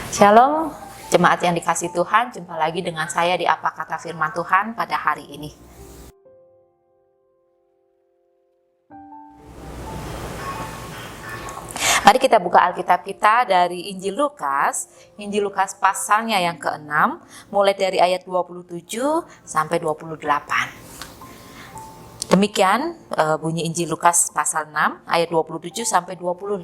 Shalom, jemaat yang dikasihi Tuhan, jumpa lagi dengan saya di Apa Kata Firman Tuhan pada hari ini. Mari kita buka Alkitab kita dari Injil Lukas pasalnya yang ke-6, mulai dari ayat 27 sampai 28. Demikian bunyi Injil Lukas pasal 6 ayat 27 sampai 28.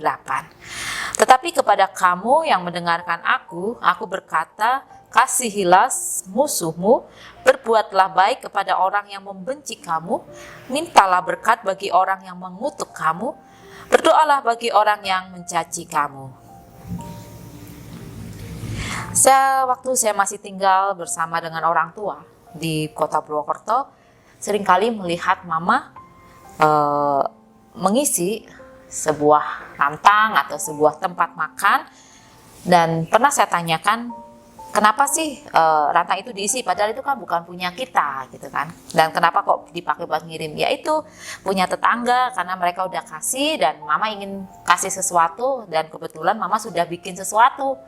Tetapi kepada kamu yang mendengarkan aku berkata, kasihilah musuhmu, berbuatlah baik kepada orang yang membenci kamu, mintalah berkat bagi orang yang mengutuk kamu, berdoalah bagi orang yang mencaci kamu. Waktu saya masih tinggal bersama dengan orang tua di kota Purwokerto, seringkali melihat mama mengisi sebuah rantang atau sebuah tempat makan, dan pernah saya tanyakan, kenapa sih rantang itu diisi, padahal itu kan bukan punya kita gitu kan, dan kenapa kok dipakai buat ngirim? Ya itu punya tetangga, karena mereka udah kasih dan mama ingin kasih sesuatu, dan kebetulan mama sudah bikin sesuatu.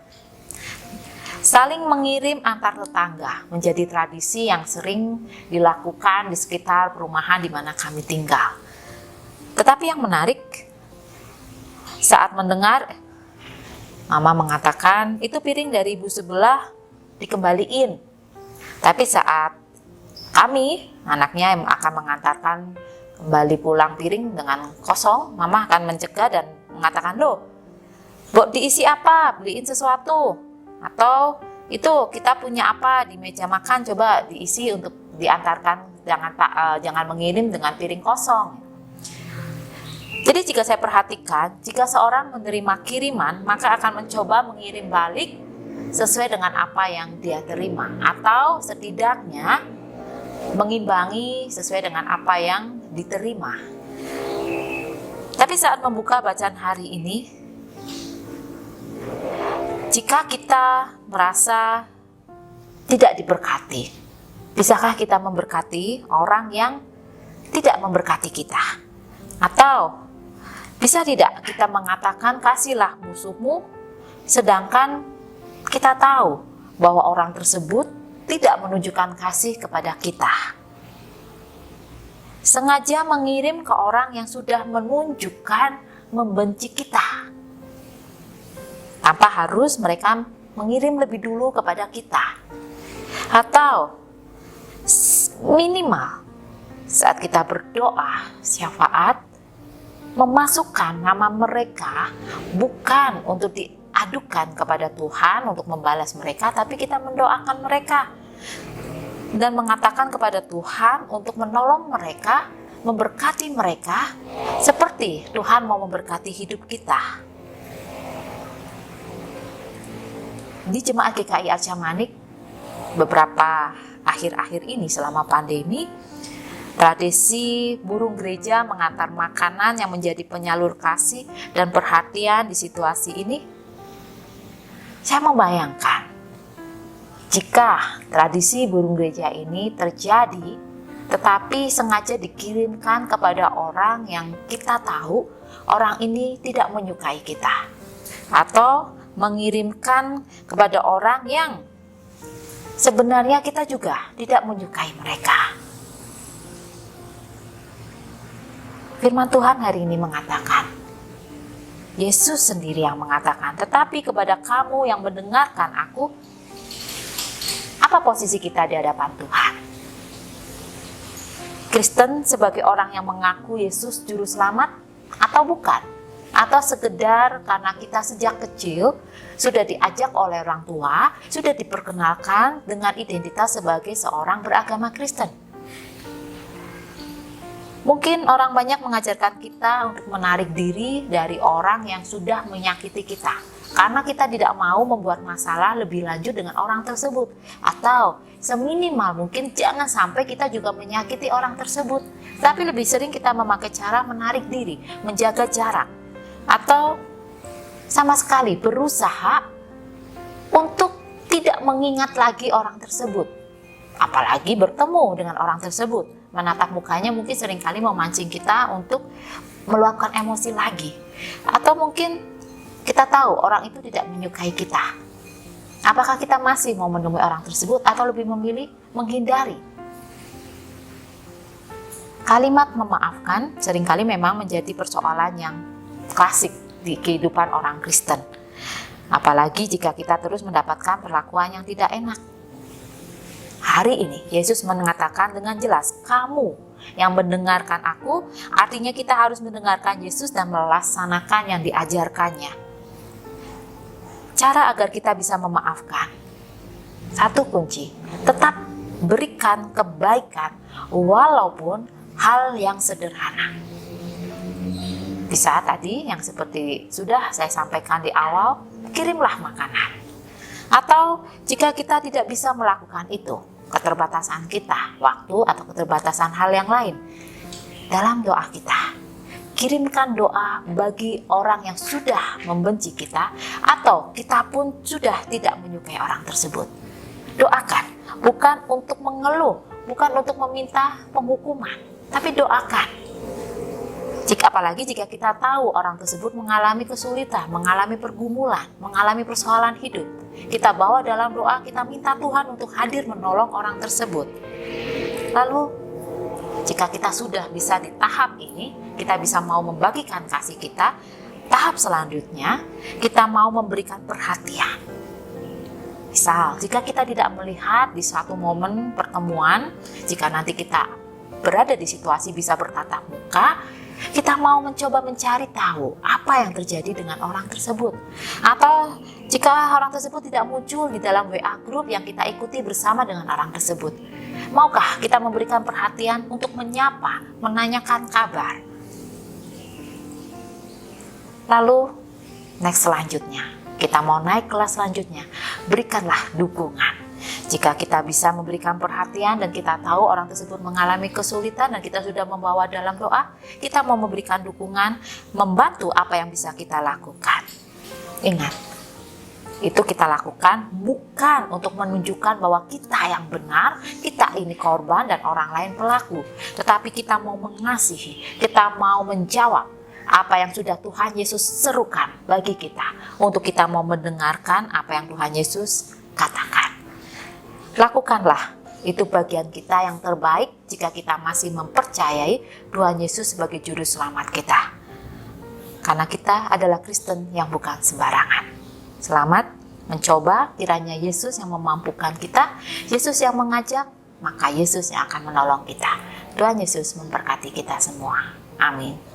Saling mengirim antar tetangga menjadi tradisi yang sering dilakukan di sekitar perumahan di mana kami tinggal. Tetapi yang menarik, saat mendengar mama mengatakan itu piring dari ibu sebelah dikembaliin, tapi saat kami anaknya yang akan mengantarkan kembali pulang piring dengan kosong, mama akan mencegah dan mengatakan, loh, Bok, diisi apa? Beliin sesuatu. Atau itu kita punya apa di meja makan, coba diisi untuk diantarkan, jangan mengirim dengan piring kosong. Jadi jika saya perhatikan, jika seorang menerima kiriman, maka akan mencoba mengirim balik sesuai dengan apa yang dia terima, atau setidaknya mengimbangi sesuai dengan apa yang diterima. Tapi saat membuka bacaan hari ini, jika kita merasa tidak diberkati, bisakah kita memberkati orang yang tidak memberkati kita? Atau bisa tidak kita mengatakan kasihlah musuhmu, sedangkan kita tahu bahwa orang tersebut tidak menunjukkan kasih kepada kita? Sengaja mengirim ke orang yang sudah menunjukkan membenci kita, tanpa harus mereka mengirim lebih dulu kepada kita. Atau minimal saat kita berdoa syafaat, memasukkan nama mereka bukan untuk diadukan kepada Tuhan untuk membalas mereka, tapi kita mendoakan mereka dan mengatakan kepada Tuhan untuk menolong mereka, memberkati mereka seperti Tuhan mau memberkati hidup kita. Di Jemaat GKI Arca Manik beberapa akhir-akhir ini selama pandemi, tradisi burung gereja mengantar makanan yang menjadi penyalur kasih dan perhatian di situasi ini. Saya membayangkan jika tradisi burung gereja ini terjadi, tetapi sengaja dikirimkan kepada orang yang kita tahu orang ini tidak menyukai kita, atau mengirimkan kepada orang yang sebenarnya kita juga tidak menyukai mereka. Firman Tuhan hari ini mengatakan, Yesus sendiri yang mengatakan, tetapi kepada kamu yang mendengarkan aku, apa posisi kita di hadapan Tuhan? Kristen sebagai orang yang mengaku Yesus juru selamat atau bukan? Atau sekedar karena kita sejak kecil sudah diajak oleh orang tua, sudah diperkenalkan dengan identitas sebagai seorang beragama Kristen. Mungkin orang banyak mengajarkan kita untuk menarik diri dari orang yang sudah menyakiti kita, karena kita tidak mau membuat masalah lebih lanjut dengan orang tersebut. Atau seminimal mungkin jangan sampai kita juga menyakiti orang tersebut. Tapi lebih sering kita memakai cara menarik diri, menjaga jarak, atau sama sekali berusaha untuk tidak mengingat lagi orang tersebut, apalagi bertemu dengan orang tersebut. Menatap mukanya mungkin seringkali memancing kita untuk meluapkan emosi lagi. Atau mungkin kita tahu orang itu tidak menyukai kita, Apakah kita masih mau menemui orang tersebut atau lebih memilih menghindari? Kalimat memaafkan seringkali memang menjadi persoalan yang klasik di kehidupan orang Kristen. Apalagi jika kita terus mendapatkan perlakuan yang tidak enak. Hari ini Yesus mengatakan dengan jelas, kamu yang mendengarkan aku, artinya kita harus mendengarkan Yesus dan melaksanakan yang diajarkannya. Cara agar kita bisa memaafkan, satu kunci, tetap berikan kebaikan walaupun hal yang sederhana. Bisa tadi yang seperti sudah saya sampaikan di awal, kirimlah makanan. Atau jika kita tidak bisa melakukan itu, keterbatasan kita, waktu atau keterbatasan hal yang lain, dalam doa kita, kirimkan doa bagi orang yang sudah membenci kita atau kita pun sudah tidak menyukai orang tersebut. Doakan, bukan untuk mengeluh, bukan untuk meminta penghukuman, tapi doakan. Apalagi jika kita tahu orang tersebut mengalami kesulitan, mengalami pergumulan, mengalami persoalan hidup, kita bawa dalam doa, kita minta Tuhan untuk hadir menolong orang tersebut. Lalu jika kita sudah bisa di tahap ini, kita bisa mau membagikan kasih kita. Tahap selanjutnya, kita mau memberikan perhatian. Misal, jika kita tidak melihat di suatu momen pertemuan, jika nanti kita berada di situasi bisa bertatap muka, kita mau mencoba mencari tahu apa yang terjadi dengan orang tersebut. Atau jika orang tersebut tidak muncul di dalam WA group yang kita ikuti bersama dengan orang tersebut, maukah kita memberikan perhatian untuk menyapa, menanyakan kabar? Lalu, next selanjutnya, kita mau naik kelas selanjutnya, berikanlah dukungan. Jika kita bisa memberikan perhatian dan kita tahu orang tersebut mengalami kesulitan dan kita sudah membawa dalam doa, kita mau memberikan dukungan, membantu apa yang bisa kita lakukan. Ingat, itu kita lakukan bukan untuk menunjukkan bahwa kita yang benar, kita ini korban dan orang lain pelaku. Tetapi kita mau mengasihi, kita mau menjawab apa yang sudah Tuhan Yesus serukan bagi kita. Untuk kita mau mendengarkan apa yang Tuhan Yesus katakan. Lakukanlah, itu bagian kita yang terbaik jika kita masih mempercayai Tuhan Yesus sebagai juru selamat kita. Karena kita adalah Kristen yang bukan sembarangan. Selamat mencoba, kiranya Yesus yang memampukan kita, Yesus yang mengajak, maka Yesus yang akan menolong kita. Tuhan Yesus memberkati kita semua. Amin.